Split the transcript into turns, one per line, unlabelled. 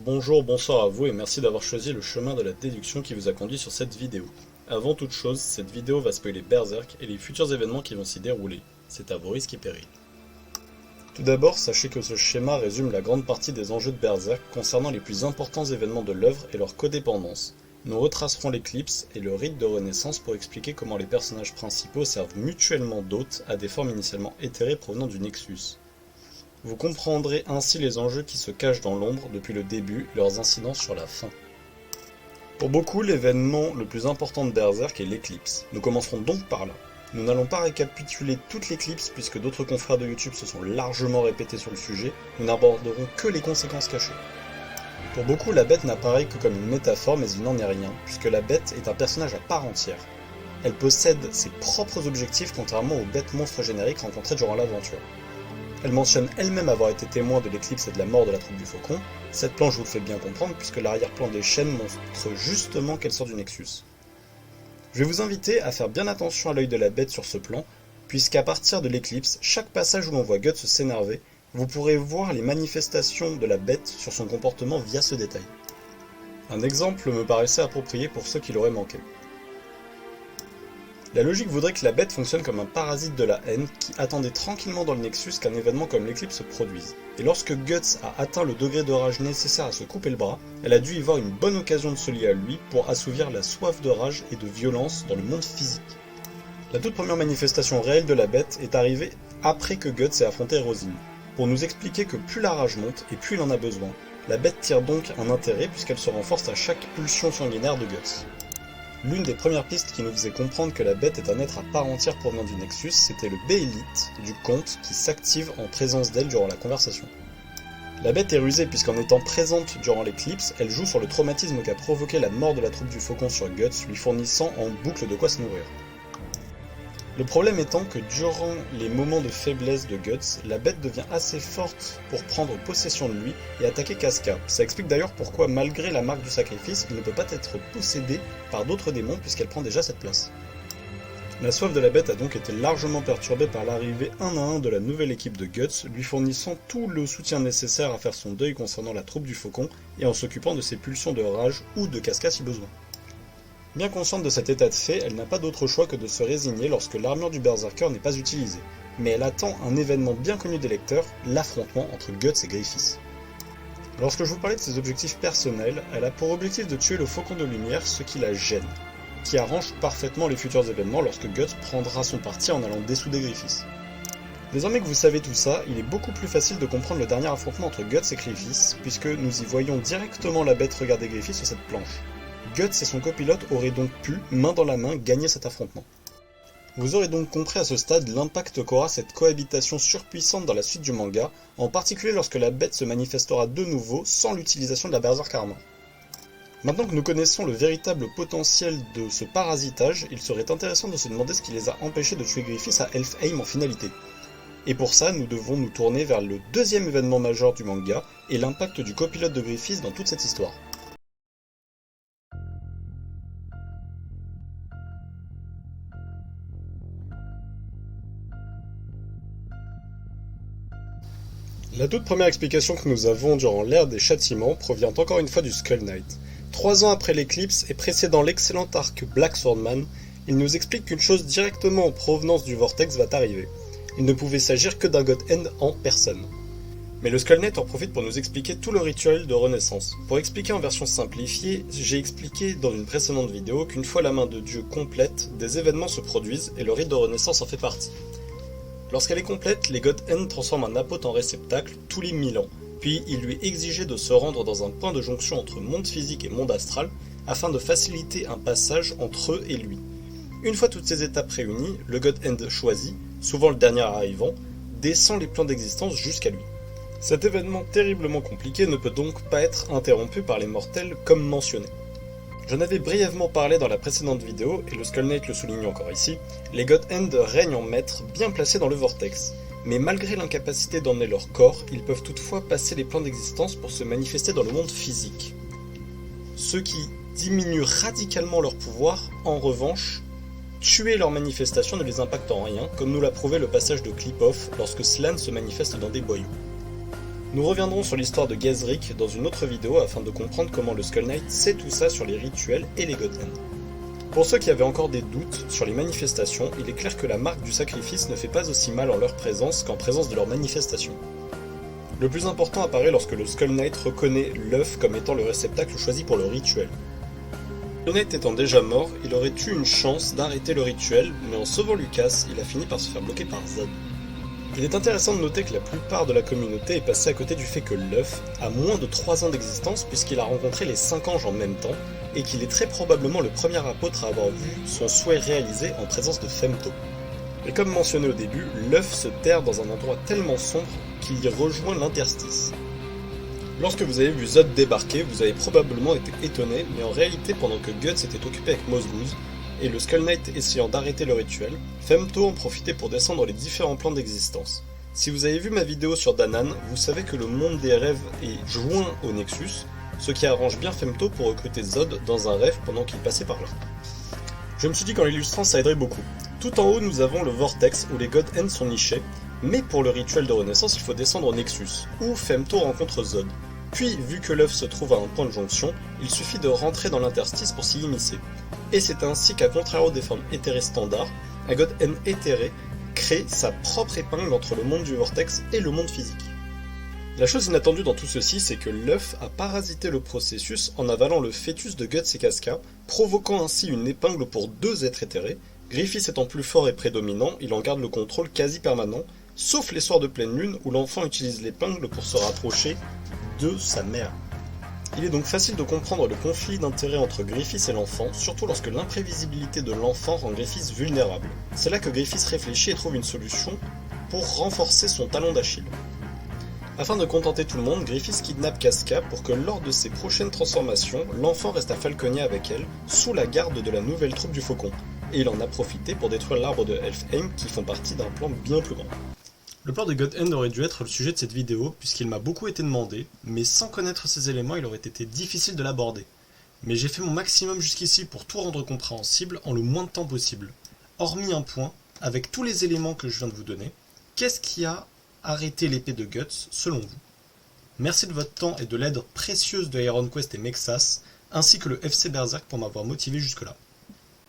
Bonjour, bonsoir à vous et merci d'avoir choisi le chemin de la déduction qui vous a conduit sur cette vidéo. Avant toute chose, cette vidéo va spoiler Berserk et les futurs événements qui vont s'y dérouler. C'est à vos risques et périls. Tout d'abord, sachez que ce schéma résume la grande partie des enjeux de Berserk concernant les plus importants événements de l'œuvre et leur codépendance. Nous retracerons l'éclipse et le rite de renaissance pour expliquer comment les personnages principaux servent mutuellement d'hôtes à des formes initialement éthérées provenant du Nexus. Vous comprendrez ainsi les enjeux qui se cachent dans l'ombre depuis le début et leurs incidences sur la fin. Pour beaucoup, l'événement le plus important de Berserk est l'éclipse. Nous commencerons donc par là. Nous n'allons pas récapituler toute l'éclipse puisque d'autres confrères de YouTube se sont largement répétés sur le sujet, nous n'aborderons que les conséquences cachées. Pour beaucoup, la bête n'apparaît que comme une métaphore, mais il n'en est rien, puisque la bête est un personnage à part entière. Elle possède ses propres objectifs contrairement aux bêtes monstres génériques rencontrées durant l'aventure. Elle mentionne elle-même avoir été témoin de l'éclipse et de la mort de la troupe du Faucon. Cette planche vous le fait bien comprendre puisque l'arrière-plan des chaînes montre justement qu'elle sort du Nexus. Je vais vous inviter à faire bien attention à l'œil de la bête sur ce plan, puisqu'à partir de l'éclipse, chaque passage où l'on voit Guts s'énerver, vous pourrez voir les manifestations de la bête sur son comportement via ce détail. Un exemple me paraissait approprié pour ceux qui l'auraient manqué. La logique voudrait que la bête fonctionne comme un parasite de la haine qui attendait tranquillement dans le Nexus qu'un événement comme l'éclipse se produise. Et lorsque Guts a atteint le degré de rage nécessaire à se couper le bras, elle a dû y voir une bonne occasion de se lier à lui pour assouvir la soif de rage et de violence dans le monde physique. La toute première manifestation réelle de la bête est arrivée après que Guts ait affronté Rosine, pour nous expliquer que plus la rage monte et plus il en a besoin. La bête tire donc un intérêt puisqu'elle se renforce à chaque pulsion sanguinaire de Guts. L'une des premières pistes qui nous faisait comprendre que la bête est un être à part entière provenant du Nexus, c'était le B-Elite du comte qui s'active en présence d'elle durant la conversation. La bête est rusée puisqu'en étant présente durant l'éclipse, elle joue sur le traumatisme qu'a provoqué la mort de la troupe du Faucon sur Guts, lui fournissant en boucle de quoi se nourrir. Le problème étant que durant les moments de faiblesse de Guts, la bête devient assez forte pour prendre possession de lui et attaquer Casca. Ça explique d'ailleurs pourquoi malgré la marque du sacrifice, il ne peut pas être possédé par d'autres démons puisqu'elle prend déjà cette place. La soif de la bête a donc été largement perturbée par l'arrivée un à un de la nouvelle équipe de Guts, lui fournissant tout le soutien nécessaire à faire son deuil concernant la troupe du Faucon et en s'occupant de ses pulsions de rage ou de Casca si besoin. Bien consciente de cet état de fait, elle n'a pas d'autre choix que de se résigner lorsque l'armure du Berserker n'est pas utilisée, mais elle attend un événement bien connu des lecteurs, l'affrontement entre Guts et Griffiths. Lorsque je vous parlais de ses objectifs personnels, elle a pour objectif de tuer le Faucon de Lumière, ce qui la gêne, qui arrange parfaitement les futurs événements lorsque Guts prendra son parti en allant dessouder Griffiths. Désormais que vous savez tout ça, il est beaucoup plus facile de comprendre le dernier affrontement entre Guts et Griffiths, puisque nous y voyons directement la bête regarder Griffiths sur cette planche. Guts et son copilote auraient donc pu, main dans la main, gagner cet affrontement. Vous aurez donc compris à ce stade l'impact qu'aura cette cohabitation surpuissante dans la suite du manga, en particulier lorsque la bête se manifestera de nouveau sans l'utilisation de la Berserk Armor. Maintenant que nous connaissons le véritable potentiel de ce parasitage, il serait intéressant de se demander ce qui les a empêchés de tuer Griffiths à Elfheim en finalité. Et pour ça, nous devons nous tourner vers le deuxième événement majeur du manga, et l'impact du copilote de Griffiths dans toute cette histoire. La toute première explication que nous avons durant l'ère des châtiments provient encore une fois du Skull Knight. 3 ans après l'éclipse et précédant l'excellent arc Black Swordman, il nous explique qu'une chose directement en provenance du Vortex va arriver. Il ne pouvait s'agir que d'un God End en personne. Mais le Skull Knight en profite pour nous expliquer tout le rituel de renaissance. Pour expliquer en version simplifiée, j'ai expliqué dans une précédente vidéo qu'une fois la main de Dieu complète, des événements se produisent et le rite de renaissance en fait partie. Lorsqu'elle est complète, les God End transforment un apôtre en réceptacle tous les 1000 ans, puis il lui est exigé de se rendre dans un point de jonction entre monde physique et monde astral, afin de faciliter un passage entre eux et lui. Une fois toutes ces étapes réunies, le God End choisi, souvent le dernier arrivant, descend les plans d'existence jusqu'à lui. Cet événement terriblement compliqué ne peut donc pas être interrompu par les mortels comme mentionné. J'en avais brièvement parlé dans la précédente vidéo, et le Skull Knight le souligne encore ici, les God End règnent en maîtres bien placés dans le vortex, mais malgré l'incapacité d'emmener leur corps, ils peuvent toutefois passer les plans d'existence pour se manifester dans le monde physique. Ce qui diminue radicalement leur pouvoir, en revanche, tuer leur manifestation ne les impacte en rien, comme nous l'a prouvé le passage de Clip-Off lorsque Slan se manifeste dans des boyaux. Nous reviendrons sur l'histoire de Gazric dans une autre vidéo afin de comprendre comment le Skull Knight sait tout ça sur les rituels et les God Hand. Pour ceux qui avaient encore des doutes sur les manifestations, il est clair que la marque du sacrifice ne fait pas aussi mal en leur présence qu'en présence de leur manifestation. Le plus important apparaît lorsque le Skull Knight reconnaît l'œuf comme étant le réceptacle choisi pour le rituel. Le Knight étant déjà mort, il aurait eu une chance d'arrêter le rituel, mais en sauvant Lucas, il a fini par se faire bloquer par Zod. Il est intéressant de noter que la plupart de la communauté est passée à côté du fait que l'œuf a moins de 3 ans d'existence puisqu'il a rencontré les 5 anges en même temps, et qu'il est très probablement le premier apôtre à avoir vu son souhait réalisé en présence de Femto. Et comme mentionné au début, l'œuf se terre dans un endroit tellement sombre qu'il y rejoint l'interstice. Lorsque vous avez vu Zod débarquer, vous avez probablement été étonné, mais en réalité pendant que Guts était occupé avec Mozguz, et le Skull Knight essayant d'arrêter le rituel, Femto en profitait pour descendre les différents plans d'existence. Si vous avez vu ma vidéo sur Danan, vous savez que le monde des rêves est joint au Nexus, ce qui arrange bien Femto pour recruter Zod dans un rêve pendant qu'il passait par là. Je me suis dit qu'en l'illustrant ça aiderait beaucoup. Tout en haut nous avons le vortex où les God Hand sont nichés, mais pour le rituel de renaissance il faut descendre au Nexus, où Femto rencontre Zod. Puis, vu que l'œuf se trouve à un point de jonction, il suffit de rentrer dans l'interstice pour s'y immiscer. Et c'est ainsi qu'à contrario des formes éthérées standards, un God Hand éthéré crée sa propre épingle entre le monde du vortex et le monde physique. La chose inattendue dans tout ceci, c'est que l'œuf a parasité le processus en avalant le fœtus de Guts et Casca, provoquant ainsi une épingle pour 2 êtres éthérés. Griffiths étant plus fort et prédominant, il en garde le contrôle quasi permanent, sauf les soirs de pleine lune où l'enfant utilise l'épingle pour se rapprocher de sa mère. Il est donc facile de comprendre le conflit d'intérêts entre Griffiths et l'enfant, surtout lorsque l'imprévisibilité de l'enfant rend Griffiths vulnérable. C'est là que Griffiths réfléchit et trouve une solution pour renforcer son talon d'Achille. Afin de contenter tout le monde, Griffiths kidnappe Casca pour que lors de ses prochaines transformations, l'enfant reste à Falconia avec elle, sous la garde de la nouvelle troupe du Faucon. Et il en a profité pour détruire l'arbre de Elfheim qui font partie d'un plan bien plus grand. Le plan de God Hand aurait dû être le sujet de cette vidéo puisqu'il m'a beaucoup été demandé, mais sans connaître ces éléments il aurait été difficile de l'aborder. Mais j'ai fait mon maximum jusqu'ici pour tout rendre compréhensible en le moins de temps possible. Hormis un point, avec tous les éléments que je viens de vous donner, qu'est-ce qui a arrêté l'épée de Guts selon vous? Merci de votre temps et de l'aide précieuse de Iron Quest et Mexas, ainsi que le FC Berserk pour m'avoir motivé jusque là.